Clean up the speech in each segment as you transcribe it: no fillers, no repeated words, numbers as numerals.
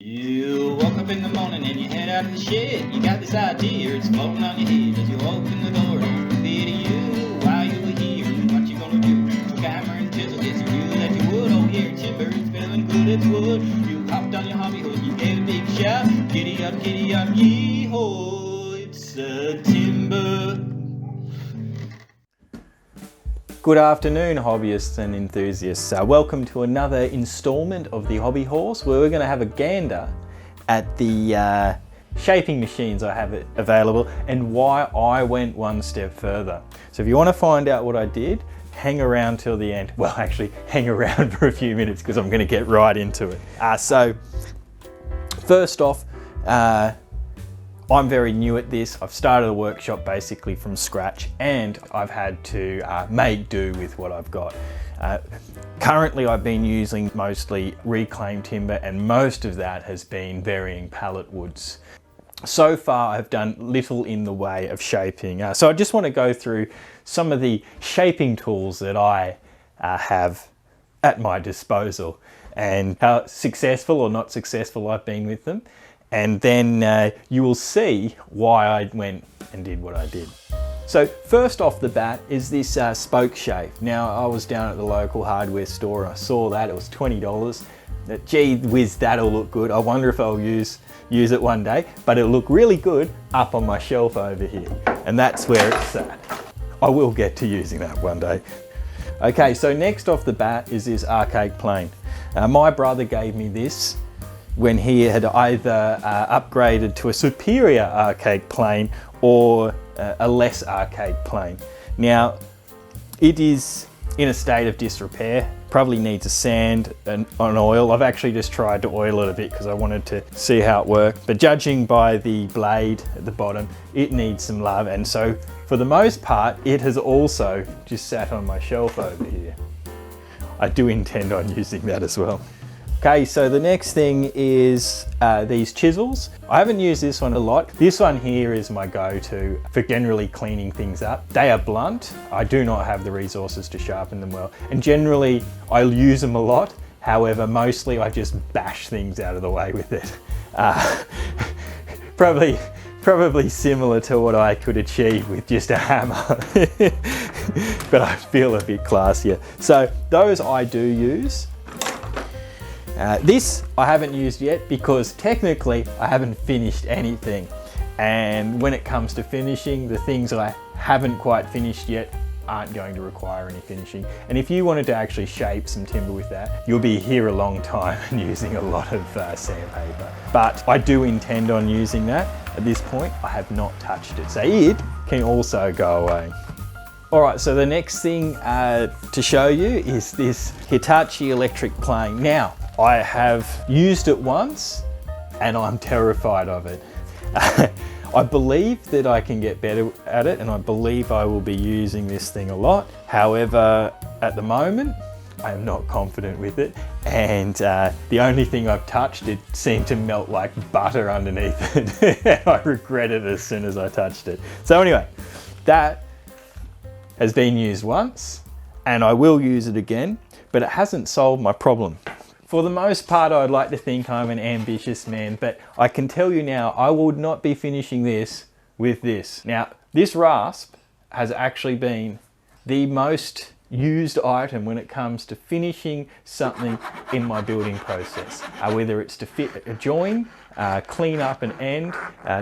You woke up in the morning and you head out of the shed. You got this idea, it's floating on your head. As you open the door, don't fear to you. While you were here, what you gonna do? Hammer and chisel, yes you knew that you would. Oh yeah, timber, it's feeling good, it's wood. You hopped on your hobby horse, you gave a big shout. Giddy up, yeehaw, it's a timber. Good afternoon, hobbyists and enthusiasts. Welcome to another installment of the Hobby Horse, where we're going to have a gander at the shaping machines I have available and why I went one step further. So if you want to find out what I did, hang around till the end. Well, actually, hang around for a few minutes because I'm going to get right into it. So first off, I'm very new at this. I've started a workshop basically from scratch and I've had to make do with what I've got. Currently I've been using mostly reclaimed timber and most of that has been varying pallet woods. So far I've done little in the way of shaping. So I just want to go through some of the shaping tools that I have at my disposal and how successful or not successful I've been with them. And then you will see why I went and did what I did. So first off the bat is this spoke shave. Now I was down at the local hardware store and I saw that, it was $20. Gee whiz, that'll look good. I wonder if I'll use it one day, but it'll look really good up on my shelf over here. And that's where it's at. I will get to using that one day. Okay, so next off the bat is this arcade plane. My brother gave me this when he had either upgraded to a superior arcade plane or a less arcade plane. Now, it is in a state of disrepair, probably needs a sand and an oil. I've actually just tried to oil it a bit because I wanted to see how it worked. But judging by the blade at the bottom, it needs some love. And so for the most part, it has also just sat on my shelf over here. I do intend on using that as well. Okay, so the next thing is these chisels. I haven't used this one a lot. This one here is my go-to for generally cleaning things up. They are blunt. I do not have the resources to sharpen them well. And generally, I use them a lot. However, mostly I just bash things out of the way with it. Probably similar to what I could achieve with just a hammer. But I feel a bit classier. So those I do use. This I haven't used yet because technically I haven't finished anything. And when it comes to finishing, the things I haven't quite finished yet aren't going to require any finishing. And if you wanted to actually shape some timber with that, you'll be here a long time and using a lot of sandpaper. But I do intend on using that. At this point, I have not touched it. So it can also go away. All right, so the next thing to show you is this Hitachi electric plane. Now, I have used it once and I'm terrified of it. I believe that I can get better at it and I believe I will be using this thing a lot. However, at the moment, I am not confident with it. And the only thing I've touched, it seemed to melt like butter underneath it. And I regretted it as soon as I touched it. So anyway, that has been used once and I will use it again, but it hasn't solved my problem. For the most part, I'd like to think I'm an ambitious man, but I can tell you now, I would not be finishing this with this. Now, this rasp has actually been the most used item when it comes to finishing something in my building process. Whether it's to fit a join, clean up an end,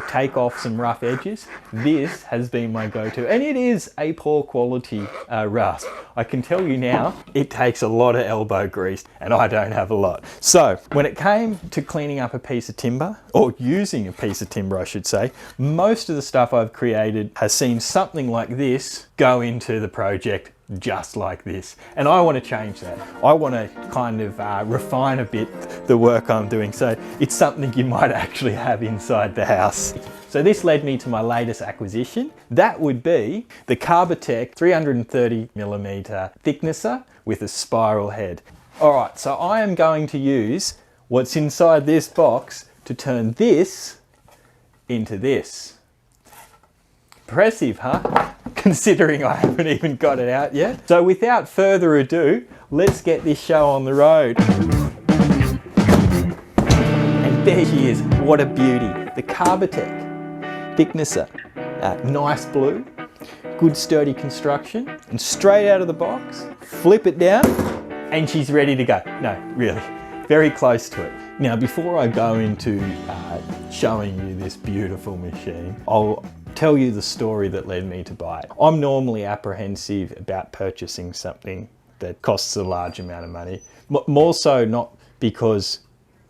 take off some rough edges, this has been my go-to. And it is a poor quality rasp. I can tell you now, it takes a lot of elbow grease and I don't have a lot. So when it came to cleaning up a piece of timber, or using a piece of timber I should say, most of the stuff I've created has seen something like this go into the project just like this. And I want to change that. I want to kind of refine a bit the work I'm doing. So it's something you might actually have inside the house. So this led me to my latest acquisition. That would be the Carbatec 330mm Thicknesser with a spiral head. All right, so I am going to use what's inside this box to turn this into this. Impressive, huh? Considering I haven't even got it out yet. So without further ado, let's get this show on the road. And There she is, what a beauty. The Carbatec Thicknesser, nice blue, good sturdy construction, and straight out of the box, flip it down, and she's ready to go. No, really, very close to it. Now, before I go into showing you this beautiful machine, I'll tell you the story that led me to buy it. I'm normally apprehensive about purchasing something that costs a large amount of money. More so not because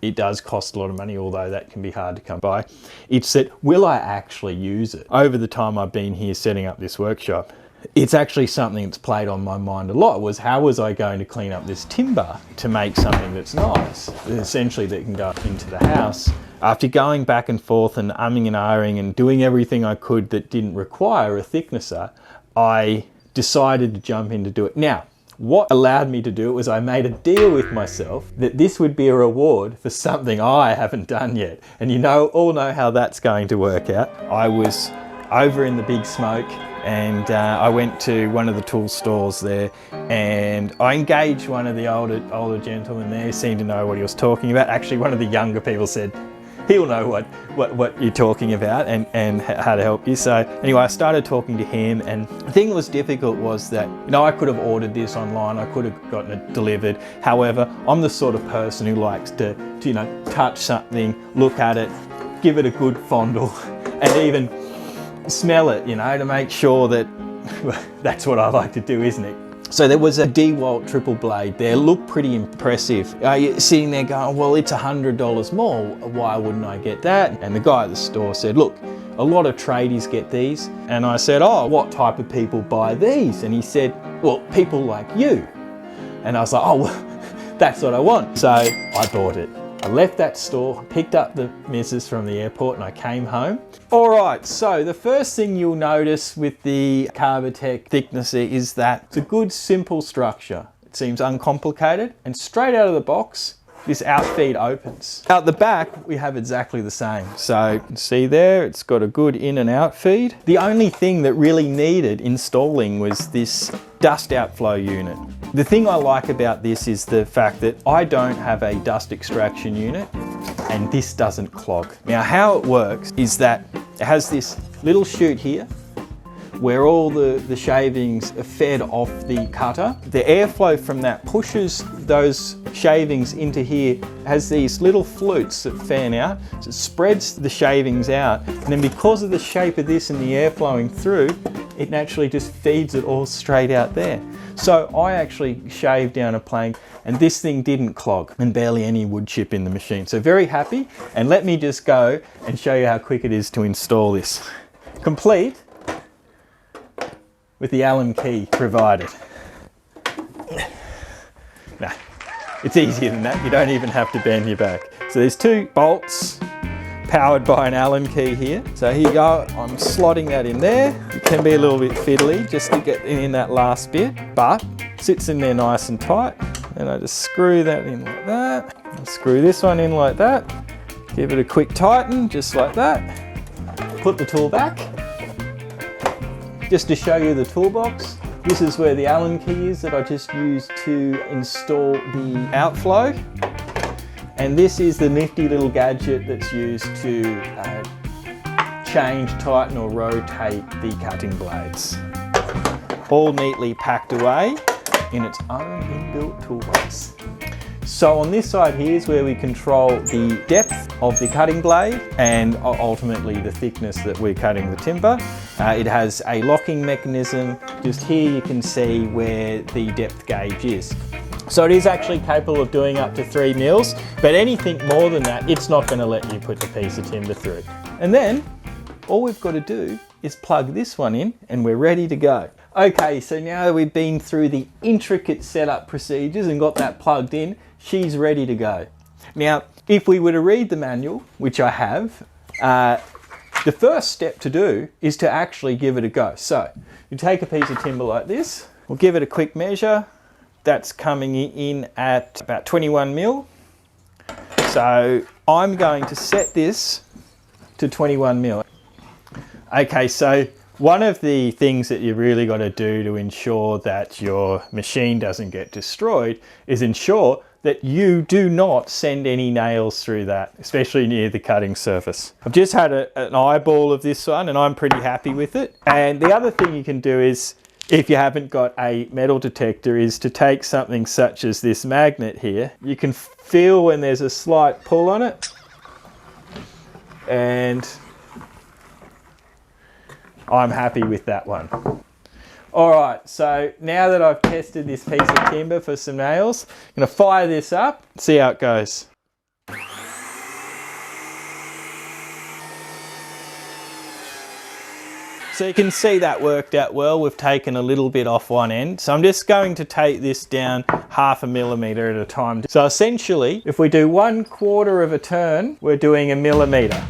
it does cost a lot of money, although that can be hard to come by. It's that, will I actually use it? Over the time I've been here setting up this workshop, it's actually something that's played on my mind a lot, was how was I going to clean up this timber to make something that's nice, essentially that can go into the house. After going back and forth and umming and ahhing and doing everything I could that didn't require a thicknesser, I decided to jump in to do it. Now, what allowed me to do it was I made a deal with myself that this would be a reward for something I haven't done yet. And you all know how that's going to work out. I was over in the Big Smoke, and I went to one of the tool stores there, and I engaged one of the older gentlemen there, seemed to know what he was talking about. Actually, one of the younger people said, he'll know what you're talking about and how to help you. So anyway, I started talking to him, and the thing that was difficult was that, I could have ordered this online, I could have gotten it delivered. However, I'm the sort of person who likes to touch something, look at it, give it a good fondle, and even smell it, to make sure that that's what I like to do, isn't it? So there was a DeWalt triple blade there, looked pretty impressive. You're sitting there going, well, it's $100 more, why wouldn't I get that? And the guy at the store said, look, a lot of tradies get these. And I said, oh, what type of people buy these? And he said, well, people like you. And I was like, oh, well, that's what I want. So I bought it. I left that store, picked up the missus from the airport, and I came home. All right, so the first thing you'll notice with the Carbatec Thicknesser is that it's a good, simple structure. It seems uncomplicated, and straight out of the box, this outfeed opens. Out the back, we have exactly the same. So you can see there, it's got a good in and out feed. The only thing that really needed installing was this dust outflow unit. The thing I like about this is the fact that I don't have a dust extraction unit, and this doesn't clog. Now, how it works is that it has this little chute here where all the shavings are fed off the cutter. The airflow from that pushes those shavings into here, has these little flutes that fan out, so it spreads the shavings out, and then because of the shape of this and the air flowing through, it naturally just feeds it all straight out there. So I actually shaved down a plank, and this thing didn't clog, and barely any wood chip in the machine. So very happy, and let me just go and show you how quick it is to install this. Complete with the Allen key provided. No, it's easier than that. You don't even have to bend your back. So there's two bolts powered by an Allen key here. So here you go, I'm slotting that in there. It can be a little bit fiddly just to get in that last bit, but sits in there nice and tight. And I just screw that in like that. I'll screw this one in like that. Give it a quick tighten, just like that. Put the tool back. Just to show you the toolbox, this is where the Allen key is that I just used to install the outflow. And this is the nifty little gadget that's used to change, tighten or rotate the cutting blades. All neatly packed away in its own inbuilt toolbox. So on this side here is where we control the depth of the cutting blade and ultimately the thickness that we're cutting the timber. It has a locking mechanism. Just here you can see where the depth gauge is. So it is actually capable of doing up to 3 mils, but anything more than that, it's not going to let you put the piece of timber through. And then all we've got to do is plug this one in and we're ready to go. Okay, so now that we've been through the intricate setup procedures and got that plugged in, she's ready to go. Now, if we were to read the manual, which I have, the first step to do is to actually give it a go. So you take a piece of timber like this, we'll give it a quick measure. That's coming in at about 21 mil. So I'm going to set this to 21 mil. Okay, so one of the things that you really got to do to ensure that your machine doesn't get destroyed is ensure that you do not send any nails through that, especially near the cutting surface. I've just had an eyeball of this one and I'm pretty happy with it. And the other thing you can do is, if you haven't got a metal detector, is to take something such as this magnet here. You can feel when there's a slight pull on it, and I'm happy with that one. All right, so now that I've tested this piece of timber for some nails, I'm gonna fire this up, see how it goes. So you can see that worked out well. We've taken a little bit off one end. So I'm just going to take this down 0.5 millimeter at a time. So essentially, if we do 1/4 of a turn, we're doing 1 millimeter.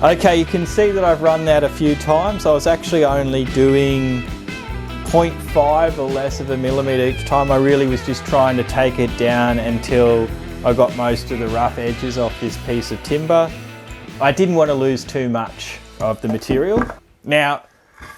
Okay, you can see that I've run that a few times. I was actually only doing 0.5 or less of a millimeter each time. I really was just trying to take it down until I got most of the rough edges off this piece of timber. I didn't want to lose too much of the material. Now,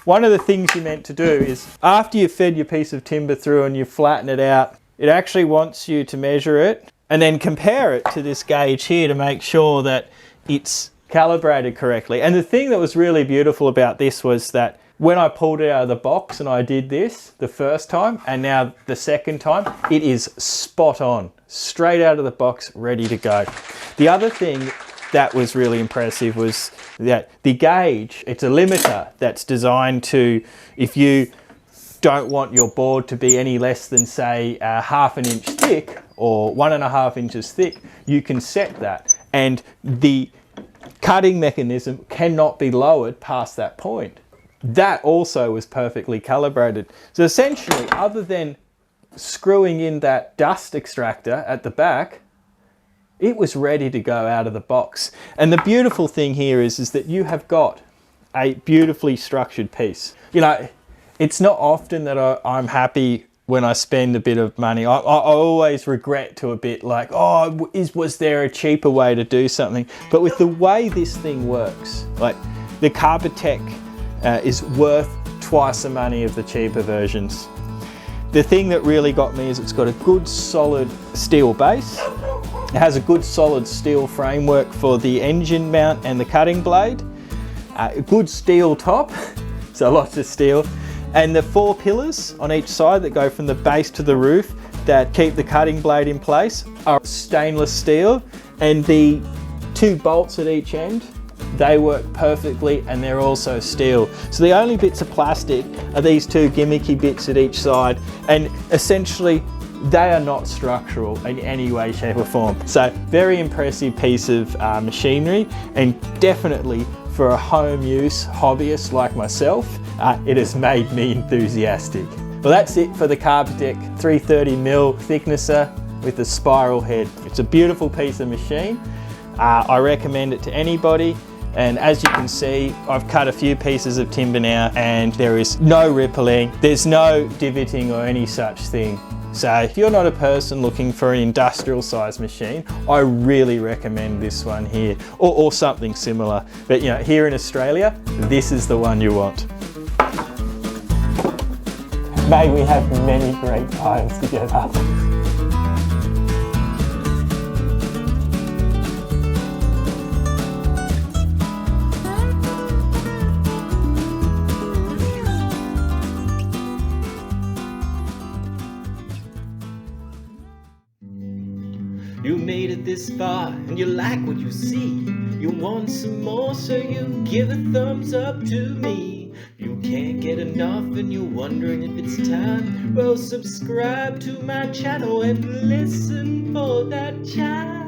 one of the things you're meant to do is, after you've fed your piece of timber through and you flatten it out, it actually wants you to measure it and then compare it to this gauge here to make sure that it's calibrated correctly. And the thing that was really beautiful about this was that when I pulled it out of the box and I did this the first time and now the second time, it is spot on, straight out of the box, ready to go. The other thing that was really impressive was that the gauge, it's a limiter that's designed to, if you don't want your board to be any less than, say, 1/2 inch thick or 1.5 inches thick, you can set that. And the cutting mechanism cannot be lowered past that point. That also was perfectly calibrated. So essentially, other than screwing in that dust extractor at the back, it was ready to go out of the box. And the beautiful thing here is that you have got a beautifully structured piece. You know, it's not often that I'm happy when I spend a bit of money. I always regret to a bit like, oh, was there a cheaper way to do something? But with the way this thing works, like the Carbatec is worth twice the money of the cheaper versions. The thing that really got me is it's got a good solid steel base. It has a good solid steel framework for the engine mount and the cutting blade. A good steel top, so lots of steel. And the 4 pillars on each side that go from the base to the roof that keep the cutting blade in place are stainless steel, and the 2 bolts at each end, they work perfectly and they're also steel. So the only bits of plastic are these 2 gimmicky bits at each side, and essentially they are not structural in any way, shape or form. So very impressive piece of machinery, and definitely for a home use hobbyist like myself, it has made me enthusiastic. Well, that's it for the Carbatec 330mm thicknesser with the spiral head. It's a beautiful piece of machine. I recommend it to anybody. And as you can see, I've cut a few pieces of timber now and there is no rippling, there's no divotting or any such thing. So if you're not a person looking for an industrial size machine, I really recommend this one here, or something similar. But you know, here in Australia, this is the one you want. May we have many great times together. You made it this far and you like what you see. You want some more, so you give a thumbs up to me. You can't get enough and you're wondering if it's time. Well, subscribe to my channel and listen for that chime.